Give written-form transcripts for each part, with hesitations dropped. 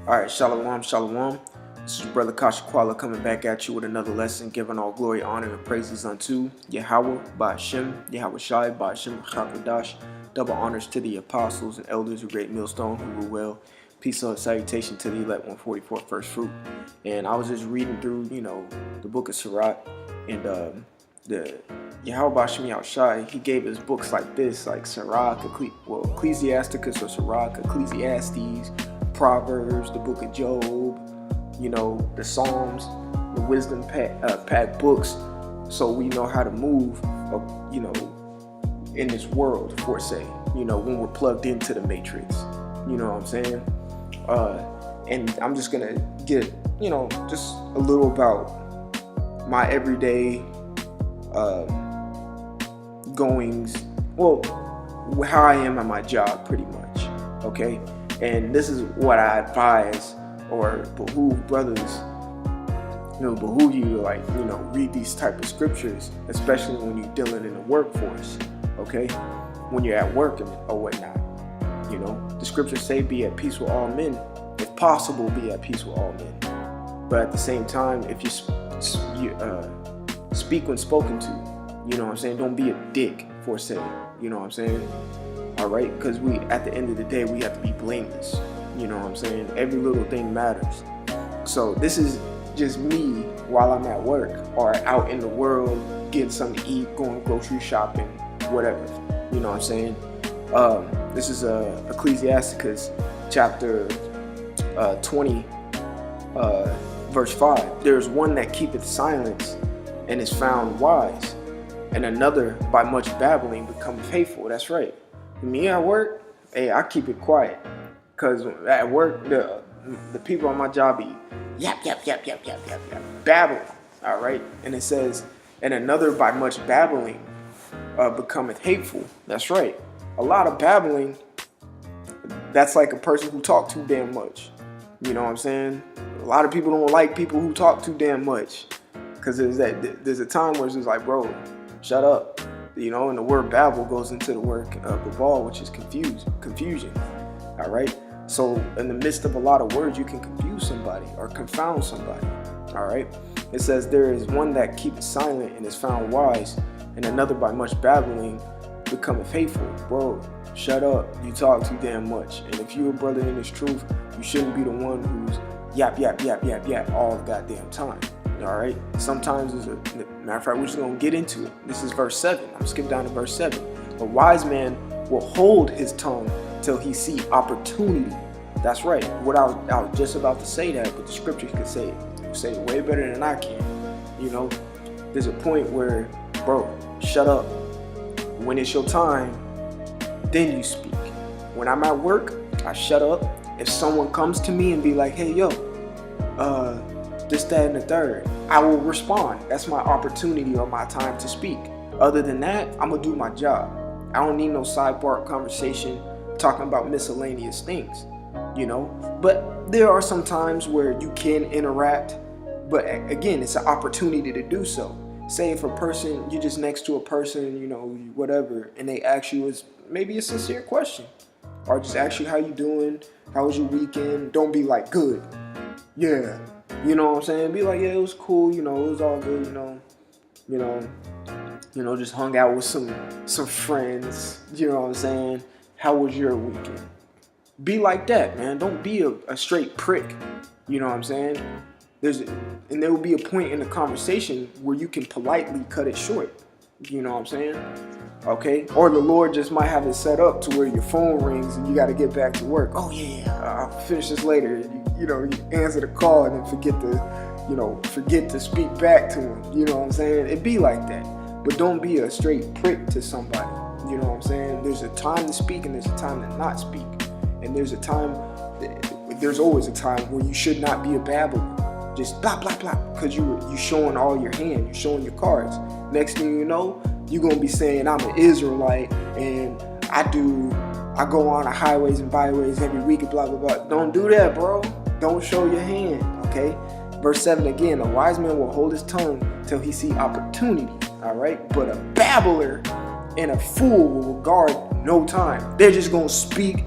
Alright, Shalom, Shalom. This is your brother Kashakwala coming back at you with another lesson, giving all glory, honor, and praises unto Yahweh, Ba'ashem, Yahweh Shai, Ba'ashem, Chakodash. Double honors to the apostles and elders of Great Millstone who rule well. Peace and salutation to the elect 144 first fruit. And I was just reading through, the book of Sirach, and the Yahweh Ba'ashem Yahweh Shai, he gave us books like this, like Sirach, Ecclesiasticus or Sirach, Ecclesiastes, Proverbs, the book of Job, the Psalms, the wisdom pack books, so we know how to move, in this world, for say, when we're plugged into the matrix, you know what I'm saying? And I'm just gonna get, just a little about my everyday goings, how I am at my job, pretty much, okay? And this is what I advise or behoove brothers, behoove you to read these type of scriptures, especially when you're dealing in the workforce, okay? When you're at work or whatnot, the scriptures say be at peace with all men. If possible, be at peace with all men. But at the same time, if you speak when spoken to, don't be a dick for say, all right, because at the end of the day, we have to be blameless. Every little thing matters. So this is just me while I'm at work or out in the world getting something to eat, going grocery shopping, whatever. This is Ecclesiasticus chapter 20, verse 5. There's one that keepeth silence and is found wise, and another by much babbling becometh hateful. That's right. Me at work, hey, I keep it quiet, because at work the people on my job be yap, babbling, all right? And it says, and another by much babbling becometh hateful. That's right. A lot of babbling, that's like a person who talk too damn much. You know what I'm saying? A lot of people don't like people who talk too damn much, because there's a time where it's just like, bro, shut up. And the word babble goes into the word babal, which is confusion. All right. So in the midst of a lot of words, you can confuse somebody or confound somebody. All right. It says there is one that keepeth silent and is found wise, and another by much babbling becometh hateful. Bro, shut up. You talk too damn much. And if you're a brother in this truth, you shouldn't be the one who's yap all the goddamn time. All right. Sometimes matter of fact, we're just gonna get into it. This is verse 7. I'm skipping down to verse 7. A wise man will hold his tongue till he see opportunity. That's right. What I was just about to say that, but the scriptures can say it way better than I can. There's a point where, bro, shut up. When it's your time, then you speak. When I'm at work, I shut up. If someone comes to me and be like, hey, yo, this, that, and the third, I will respond. That's my opportunity or my time to speak. Other than that, I'm gonna do my job. I don't need no sidebar conversation talking about miscellaneous things, But there are some times where you can interact, but again, it's an opportunity to do so. Say if a person, you're just next to a person, whatever, and they ask you maybe a sincere question, or just ask you how you doing, how was your weekend? Don't be like, good, yeah. You know what I'm saying? Be like, yeah, it was cool, it was all good, just hung out with some friends, you know what I'm saying? How was your weekend? Be like that, man. Don't be a straight prick, you know what I'm saying? And there will be a point in the conversation where you can politely cut it short, you know what I'm saying? Okay? Or the Lord just might have it set up to where your phone rings and you got to get back to work. Oh yeah, I'll finish this later. You answer the call and then forget to speak back to him. You know what I'm saying? It be like that. But don't be a straight prick to somebody. You know what I'm saying? There's a time to speak and there's a time to not speak. And there's always a time where you should not be a babbler. Just blah, blah, blah. Because you showing all your hand. You're showing your cards. Next thing you know, you're going to be saying, I'm an Israelite and I go on the highways and byways every week and blah, blah, blah. Don't do that, bro. Don't show your hand, okay? Verse 7 again, a wise man will hold his tongue till he see opportunity, all right? But a babbler and a fool will regard no time. They're just going to speak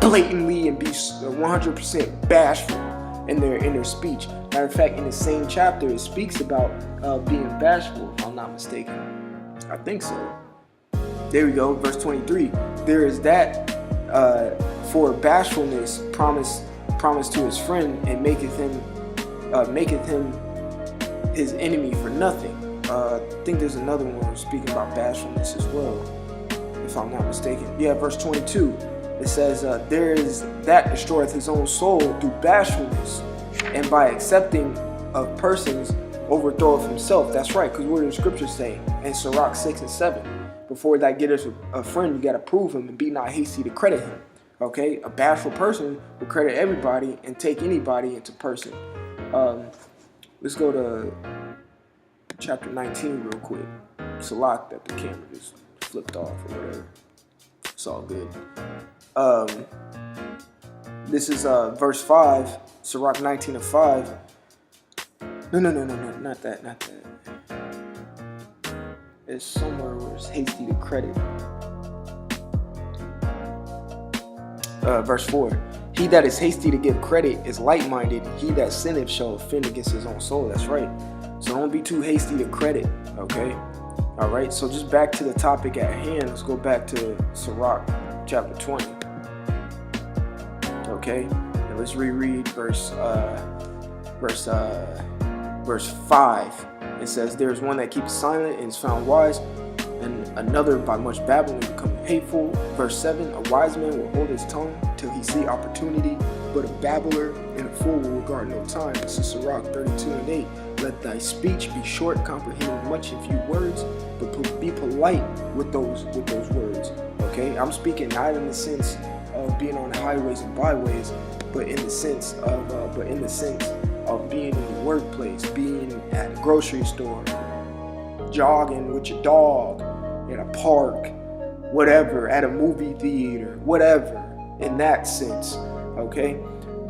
blatantly and be 100% bashful in their speech. Matter of fact, in the same chapter, it speaks about being bashful, if I'm not mistaken. I think so. There we go, verse 23. There is that for bashfulness promise to his friend, and maketh him his enemy for nothing. I think there's another one speaking about bashfulness as well, if I'm not mistaken. Yeah, verse 22. It says, there is that destroyeth his own soul through bashfulness, and by accepting of persons overthroweth himself. That's right, because what do the scriptures say in Sirach 6 and 7? Before that get us a friend, you got to prove him and be not hasty to credit him. Okay, a bashful person will credit everybody and take anybody into person. Let's go to chapter 19 real quick. It's a lot that the camera just flipped off or whatever. It's all good. This is verse 5, Sirach 19 and 5. No, not that. It's somewhere where it's hasty to credit. Verse 4. He that is hasty to give credit is light-minded. He that sinneth shall offend against his own soul. That's right. So don't be too hasty to credit, okay? All right, so just back to the topic at hand. Let's go back to Sirach chapter 20. Okay, and let's reread verse 5. It says, there is one that keeps silent and is found wise, and another by much babbling becoming hateful. Verse 7, a wise man will hold his tongue till he see opportunity, but a babbler and a fool will regard no time. This is Sirach 32 and 8. Let thy speech be short, comprehending much in few words, but be polite with those words. Okay, I'm speaking not in the sense of being on the highways and byways, but in the sense of being in the workplace, being at a grocery store, jogging with your dog, in a park, whatever, at a movie theater, whatever, in that sense. Okay,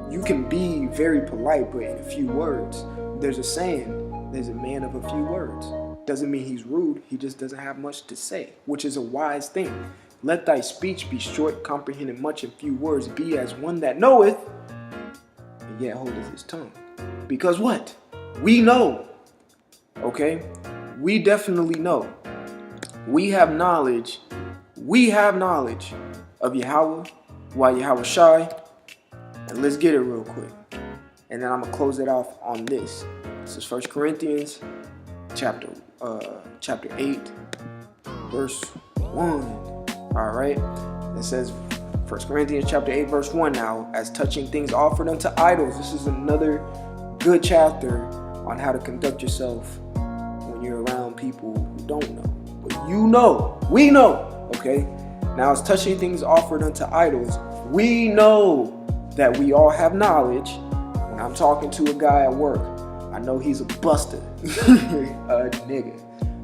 you can be very polite, but in a few words. There's a saying, there's a man of a few words. Doesn't mean he's rude, he just doesn't have much to say, which is a wise thing. Let thy speech be short, comprehending much in few words. Be as one that knoweth, and yet holdeth his tongue. Because what? We know. Okay? We definitely know. We have knowledge. We have knowledge of Yahweh, why Yahweh Shai. And let's get it real quick. And then I'm going to close it off on this. This is 1 Corinthians chapter 8, verse 1. All right. It says 1 Corinthians chapter 8, verse 1 now, as touching things offered unto idols. This is another good chapter on how to conduct yourself when you're around people who don't know. But you know, we know, okay? Now, as touching things offered unto idols, we know that we all have knowledge. When I'm talking to a guy at work, I know he's a buster, a nigga.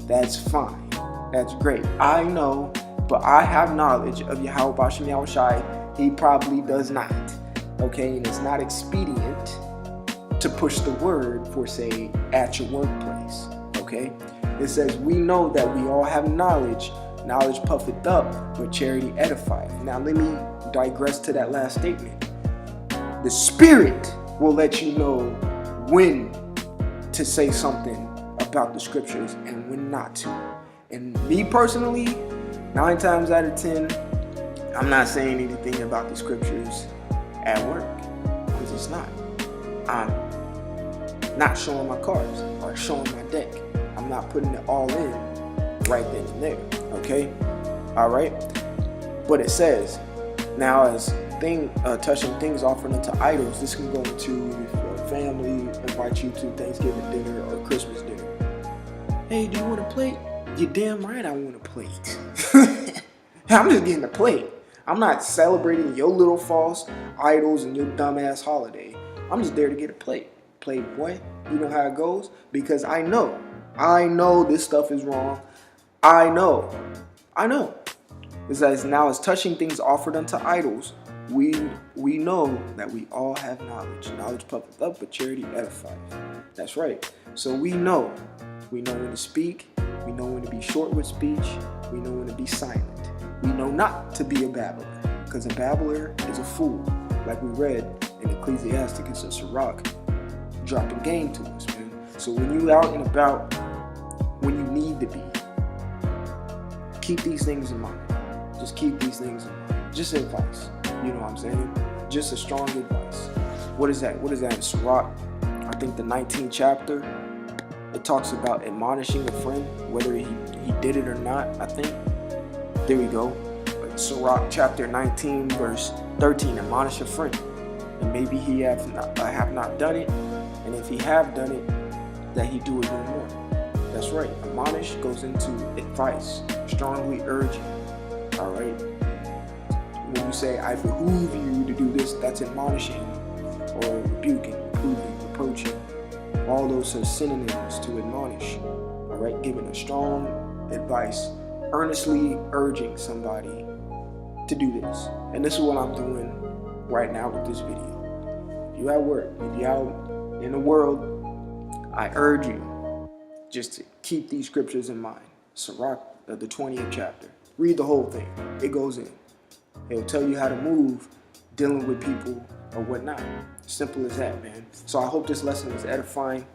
That's fine. That's great. I know, but I have knowledge of Yahweh Bashem Yahweh Shai. He probably does not. Okay, and it's not expedient to push the word for, say, at your workplace. Okay, it says we know that we all have knowledge. Knowledge puffeth up, but charity edifieth. Now let me digress to that last statement. The Spirit will let you know when to say something about the scriptures and when not to. And me personally, 9 times out of 10, I'm not saying anything about the scriptures at work, because it's not. I'm not showing my cards or showing my deck. I'm not putting it all in right then and there. Okay? All right? But it says, now as touching things offered unto idols, this can go into if a family invite you to Thanksgiving dinner or Christmas dinner. Hey, do you want a plate? You're damn right I want a plate. I'm just getting a plate. I'm not celebrating your little false idols and your dumbass holiday. I'm just there to get a plate. Playboy, you know how it goes? Because I know this stuff is wrong. I know. It says, now as touching things offered unto idols, we know that we all have knowledge. Knowledge puffeth up, but charity edifieth. That's right. So we know when to speak. We know when to be short with speech. We know when to be silent. We know not to be a babbler. because a babbler is a fool. Like we read in Ecclesiasticus of Sirach, dropping game to us, man. So when you out and about, when you need to be, keep these things in mind. Just keep these things in mind. Just advice. You know what I'm saying? Just a strong advice. What is that? What is that in Sirach? I think the 19th chapter, it talks about admonishing a friend, whether he did it or not, I think. There we go. Sirach chapter 19, verse 13, admonish a friend. And maybe he have not done it. And if he have done it, that he do it no more. That's right. Admonish goes into advice, strongly urging. All right. When you say, I behoove you to do this, that's admonishing or rebuking, reproving, reproaching. All those are synonyms to admonish. All right. Giving a strong advice, earnestly urging somebody to do this. And this is what I'm doing right now with this video. If you at work, if you out in the world, I urge you just to keep these scriptures in mind. Sirach, the 20th chapter. Read the whole thing. It goes in. It'll tell you how to move dealing with people or whatnot. Simple as that, man. So I hope this lesson was edifying.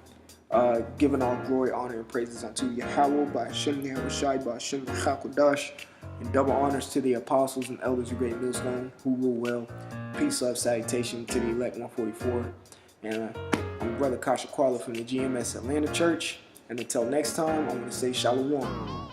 Giving all glory, honor, and praises unto Yahweh by Hashem Yahushai, by Hashem Chakodash, and double honors to the apostles and elders of Great Millstone who rule well. Peace, love, salutation to the elect 144. And I'm Brother Kasha Kwala from the GMS Atlanta Church. And until next time, I'm going to say Shalom.